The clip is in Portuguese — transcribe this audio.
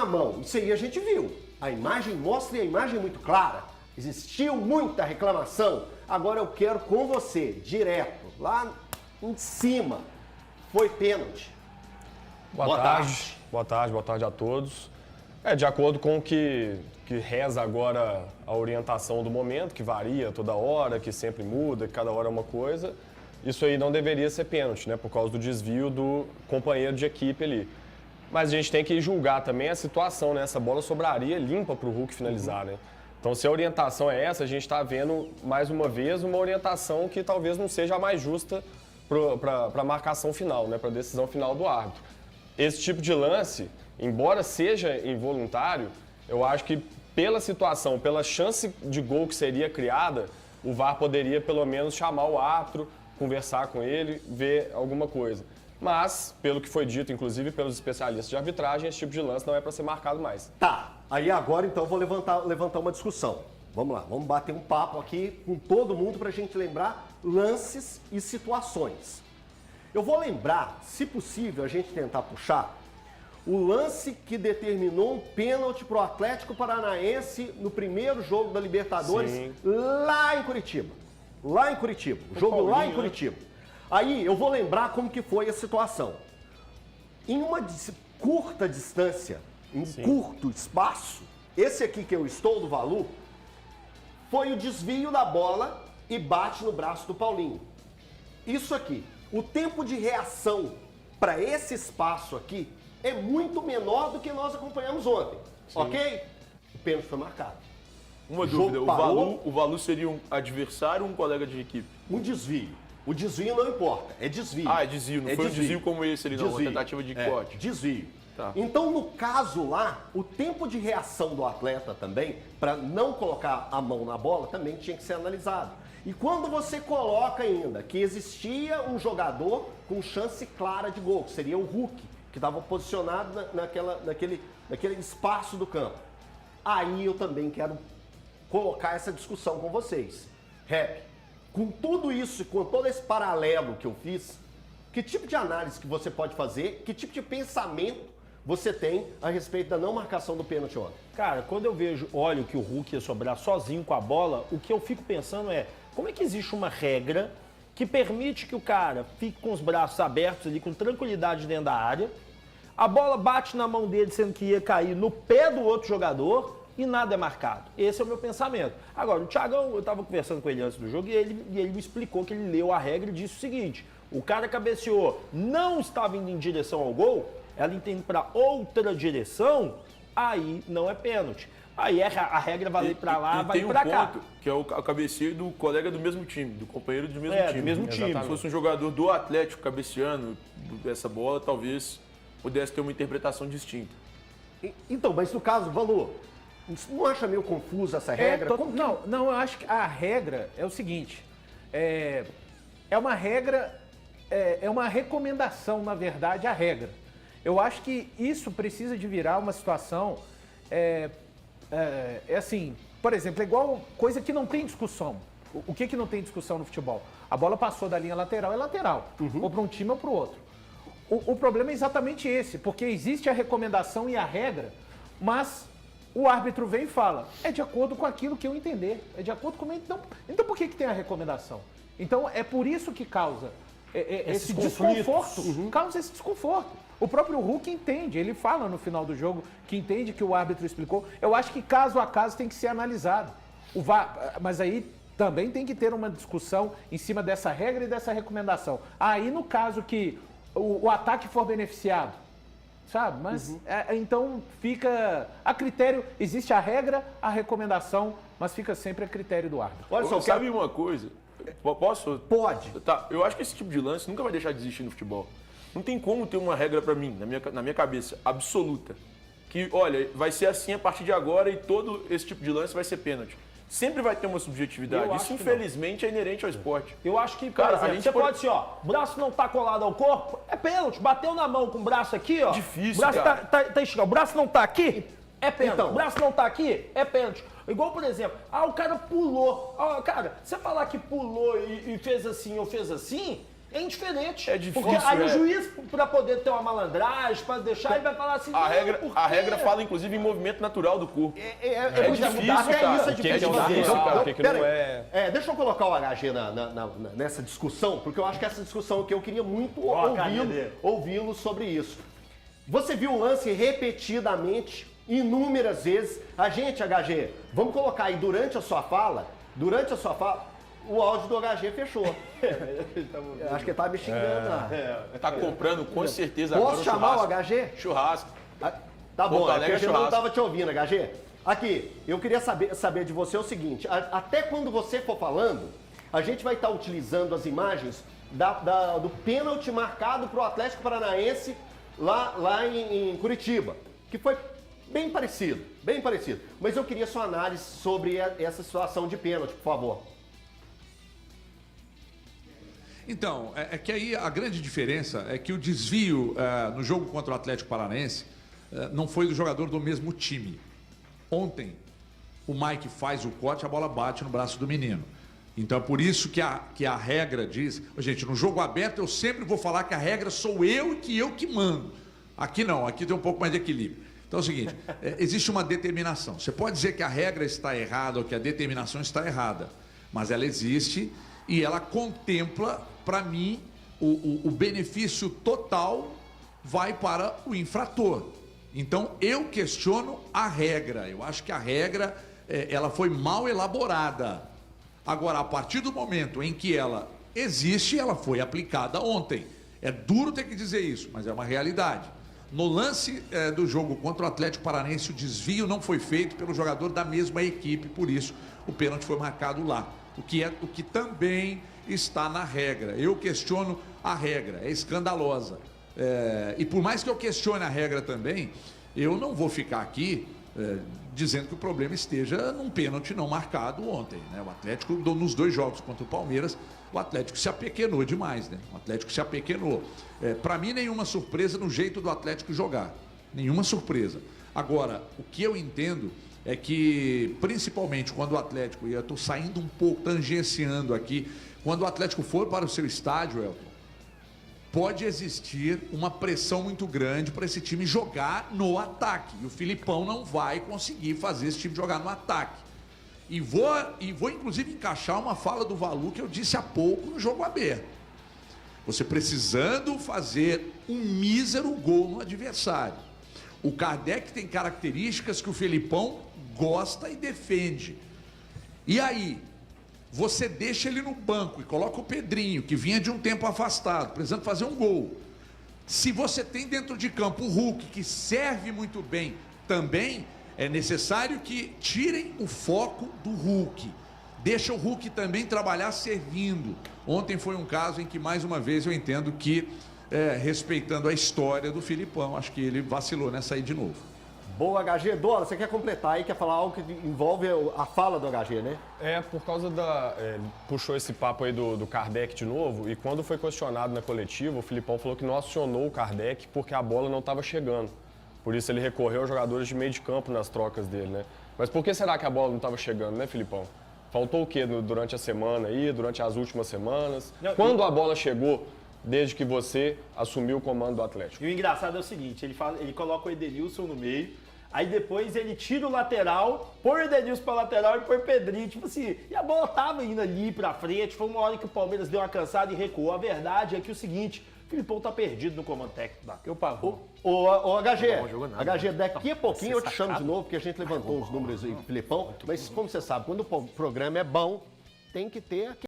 a mão. Isso aí a gente viu. A imagem mostra e a imagem é muito clara. Existiu muita reclamação. Agora eu quero com você, direto, lá em cima. Foi pênalti. Boa tarde a todos. De acordo com o que reza agora a orientação do momento, que varia toda hora, que sempre muda, que cada hora é uma coisa, isso aí não deveria ser pênalti, né? Por causa do desvio do companheiro de equipe ali. Mas a gente tem que julgar também a situação, né? Essa bola sobraria limpa para o Hulk finalizar, né? Então, se a orientação é essa, a gente está vendo, mais uma vez, uma orientação que talvez não seja a mais justa para a marcação final, né? Para a decisão final do árbitro. Esse tipo de lance, embora seja involuntário, eu acho que pela situação, pela chance de gol que seria criada, o VAR poderia pelo menos chamar o árbitro, conversar com ele, ver alguma coisa. Mas, pelo que foi dito, inclusive pelos especialistas de arbitragem, esse tipo de lance não é para ser marcado mais. Tá, aí agora então eu vou levantar uma discussão. Vamos lá, vamos bater um papo aqui com todo mundo para a gente lembrar lances e situações. Eu vou lembrar, se possível, a gente tentar puxar o lance que determinou um pênalti para o Atlético Paranaense no primeiro jogo da Libertadores. Sim. Lá em Curitiba. Lá em Curitiba. O jogo Paulinho, lá em Curitiba. Aí eu vou lembrar como que foi a situação. Em uma curta distância, em um curto espaço, esse aqui que eu estou do Valu, foi o desvio da bola e bate no braço do Paulinho. Isso aqui. O tempo de reação para esse espaço aqui é muito menor do que nós acompanhamos ontem. Sim. Ok? O pênalti foi marcado. Uma dúvida, o Valu seria um adversário ou um colega de equipe? Um desvio. O desvio não importa, é desvio. Ah, é desvio, não foi um desvio como esse ali, não, uma tentativa de corte. Desvio. Tá. Então, no caso lá, o tempo de reação do atleta também, para não colocar a mão na bola, também tinha que ser analisado. E quando você coloca ainda que existia um jogador com chance clara de gol, que seria o Hulk, que estava posicionado naquele espaço do campo. Aí eu também quero colocar essa discussão com vocês. Rap, com tudo isso, com todo esse paralelo que eu fiz, que tipo de análise que você pode fazer, que tipo de pensamento você tem a respeito da não marcação do pênalti ontem? Cara, quando eu olho que o Hulk ia sobrar sozinho com a bola, o que eu fico pensando é, como é que existe uma regra que permite que o cara fique com os braços abertos ali, com tranquilidade dentro da área, a bola bate na mão dele, sendo que ia cair no pé do outro jogador e nada é marcado. Esse é o meu pensamento. Agora, o Thiagão, eu estava conversando com ele antes do jogo e ele me explicou que ele leu a regra e disse o seguinte, o cara cabeceou, não estava indo em direção ao gol, ela entende para outra direção, aí não é pênalti. Aí a regra vai para lá, vai para cá. Ponto, que é o cabeceio do colega do mesmo time, do companheiro do mesmo time. Do mesmo time. Se fosse um jogador do Atlético cabeceando essa bola, talvez pudesse ter uma interpretação distinta. Então, mas no caso, Valu, não acha meio confusa essa regra? Não, eu acho que a regra é o seguinte, é uma regra, é uma recomendação, na verdade, a regra. Eu acho que isso precisa de virar uma situação, assim, por exemplo, é igual coisa que não tem discussão. O que não tem discussão no futebol? A bola passou da linha lateral, é lateral, ou para um time ou para o outro. O problema é exatamente esse, porque existe a recomendação e a regra, mas o árbitro vem e fala, é de acordo com aquilo que eu entender, é de acordo com... Então por que tem a recomendação? Então é por isso que causa esse desconforto, causa esse desconforto. O próprio Hulk entende, ele fala no final do jogo que entende que o árbitro explicou. Eu acho que caso a caso tem que ser analisado. Mas aí também tem que ter uma discussão em cima dessa regra e dessa recomendação. Aí no caso que o ataque for beneficiado, sabe? Mas então fica a critério, existe a regra, a recomendação, mas fica sempre a critério do árbitro. Olha só, sabe uma coisa? Posso? Pode. Tá, eu acho que esse tipo de lance nunca vai deixar de existir no futebol. Não tem como ter uma regra pra mim, na minha cabeça, absoluta. Que, olha, vai ser assim a partir de agora e todo esse tipo de lance vai ser pênalti. Sempre vai ter uma subjetividade. Isso, infelizmente, é inerente ao esporte. Eu acho que, cara, exemplo, você pode ser, ó, o braço não tá colado ao corpo, é pênalti. Bateu na mão com o braço aqui, ó. Difícil, o braço cara. tá esticado. O braço não tá aqui, é pênalti. Então, o braço não tá aqui, é pênalti. Igual, por exemplo, o cara pulou. Cara, você falar que pulou e fez assim ou fez assim, é indiferente. É difícil, Porque aí é. o juiz, para poder ter uma malandragem, para deixar, ele vai falar assim, A não, por a quê? regra fala, inclusive, em movimento natural do corpo. É difícil, até cara. isso é O que é difícil que fazer. não é, o que é que Pera não aí. Deixa eu colocar o HG nessa discussão, porque eu acho que essa discussão que eu queria muito ouvi-lo sobre isso. Você viu o lance repetidamente, inúmeras vezes. A gente, HG, vamos colocar aí durante a sua fala, o áudio do HG fechou. Acho que ele tá me xingando lá. Tá comprando, com certeza, Posso agora chamar o churrasco. HG? Churrasco. Tá bom, Porto é Alegre porque a é gente não churrasco. tava te ouvindo, HG. Aqui, eu queria saber de você o seguinte, até quando você for falando, a gente vai estar utilizando as imagens do pênalti marcado pro Atlético Paranaense lá em Curitiba, que foi bem parecido. Mas eu queria sua análise sobre essa situação de pênalti, por favor. Então, é que aí a grande diferença é que o desvio no jogo contra o Atlético Paranaense não foi do jogador do mesmo time. Ontem, o Mike faz o corte, a bola bate no braço do menino. Então é por isso que a regra diz... Gente, no jogo aberto eu sempre vou falar que a regra sou eu e que eu que mando. Aqui não, aqui tem um pouco mais de equilíbrio. Então é o seguinte, existe uma determinação. Você pode dizer que a regra está errada ou que a determinação está errada, mas ela existe e ela contempla, para mim, o benefício total vai para o infrator. Então eu questiono a regra. Eu acho que a regra ela foi mal elaborada. Agora, a partir do momento em que ela existe, ela foi aplicada ontem. É duro ter que dizer isso, mas é uma realidade. No lance do jogo contra o Atlético Paranaense, o desvio não foi feito pelo jogador da mesma equipe, por isso o pênalti foi marcado lá. O que também está na regra. Eu questiono a regra, é escandalosa. E por mais que eu questione a regra também, eu não vou ficar aqui dizendo que o problema esteja num pênalti não marcado ontem, né? O Atlético, nos dois jogos contra o Palmeiras, o Atlético se apequenou demais, né? O Atlético se apequenou. Para mim, nenhuma surpresa no jeito do Atlético jogar. Nenhuma surpresa. Agora, o que eu entendo é que, principalmente quando o Atlético, e eu estou saindo um pouco, tangenciando aqui, quando o Atlético for para o seu estádio, Elton, pode existir uma pressão muito grande para esse time jogar no ataque. E o Filipão não vai conseguir fazer esse time jogar no ataque. E vou inclusive encaixar uma fala do Valu que eu disse há pouco no jogo aberto. Você precisando fazer um mísero gol no adversário. O Kardec tem características que o Filipão gosta e defende. E aí, você deixa ele no banco e coloca o Pedrinho, que vinha de um tempo afastado, precisando fazer um gol. Se você tem dentro de campo o Hulk, que serve muito bem também, é necessário que tirem o foco do Hulk. Deixa o Hulk também trabalhar servindo. Ontem foi um caso em que, mais uma vez, eu entendo que, respeitando a história do Filipão, acho que ele vacilou nessa aí de novo. Boa, HG. Dola, você quer completar aí, quer falar algo que envolve a fala do HG, né? Por causa puxou esse papo aí do Kardec de novo, e quando foi questionado na coletiva, o Filipão falou que não acionou o Kardec porque a bola não estava chegando. Por isso ele recorreu aos jogadores de meio de campo nas trocas dele, né? Mas por que será que a bola não estava chegando, né, Filipão? Faltou o quê durante a semana aí, durante as últimas semanas? Quando a bola chegou, desde que você assumiu o comando do Atlético? E o engraçado é o seguinte, ele coloca o Edenilson no meio, aí depois ele tira o lateral, põe o Edenilson pra lateral e põe o Pedrinho. Tipo assim, e a bola tava indo ali pra frente, foi uma hora que o Palmeiras deu uma cansada e recuou. A verdade é que o seguinte, o Filipão tá perdido no comando técnico. Eu pavor. Ô, HG, Não jogou nada. HG, daqui a pouquinho eu te chamo de novo, porque a gente levantou os números aí com o Filipão, mas como você sabe, quando o programa é bom, tem que ter aquele